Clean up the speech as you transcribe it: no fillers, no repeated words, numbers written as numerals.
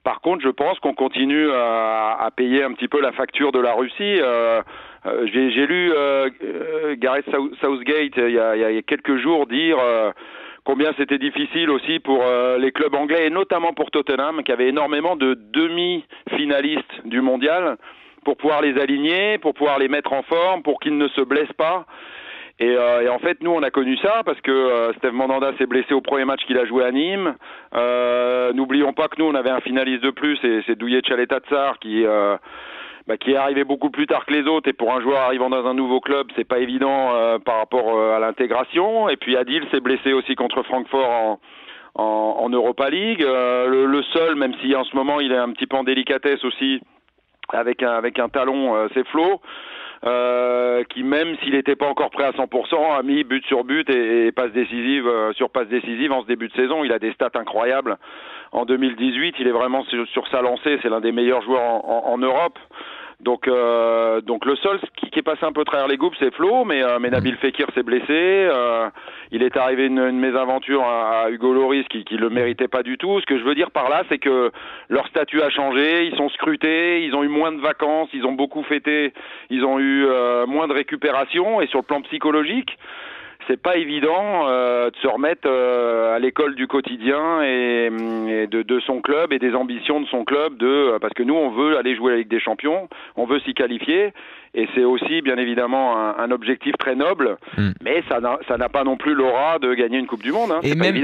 Par contre, je pense qu'on continue à payer un petit peu la facture de la Russie. J'ai lu Gareth Southgate il y a quelques jours dire combien c'était difficile aussi pour les clubs anglais et notamment pour Tottenham, qui avait énormément de demi-finalistes du mondial, pour pouvoir les aligner, pour pouvoir les mettre en forme, pour qu'ils ne se blessent pas. Et en fait, nous, on a connu ça parce que Steve Mandanda s'est blessé au premier match qu'il a joué à Nîmes. N'oublions pas que nous, on avait un finaliste de plus, et c'est Douye Tchaleta-Tsar qui est arrivé beaucoup plus tard que les autres. Et pour un joueur arrivant dans un nouveau club, c'est pas évident par rapport à l'intégration. Et puis Adil s'est blessé aussi contre Francfort en Europa League. Le seul, même si en ce moment il est un petit peu en délicatesse aussi, avec un talon, c'est Flo. Qui même s'il n'était pas encore prêt à 100%, a mis but sur but et passe décisive sur passe décisive en ce début de saison. Il a des stats incroyables. En 2018, il est vraiment sur sa lancée. C'est l'un des meilleurs joueurs en Europe. Donc le seul qui est passé un peu travers les gouttes, c'est Flo, mais Nabil Fekir s'est blessé. Il est arrivé une mésaventure à Hugo Lloris qui le méritait pas du tout. Ce que je veux dire par là, c'est que leur statut a changé, ils sont scrutés, ils ont eu moins de vacances, ils ont beaucoup fêté, ils ont eu moins de récupération, et sur le plan psychologique, c'est pas évident de se remettre à l'école du quotidien et de son club et des ambitions de son club, parce que nous on veut aller jouer la Ligue des Champions, on veut s'y qualifier, et c'est aussi bien évidemment un objectif très noble, mais ça n'a pas non plus l'aura de gagner une Coupe du Monde, hein, Et c'est pas même évident.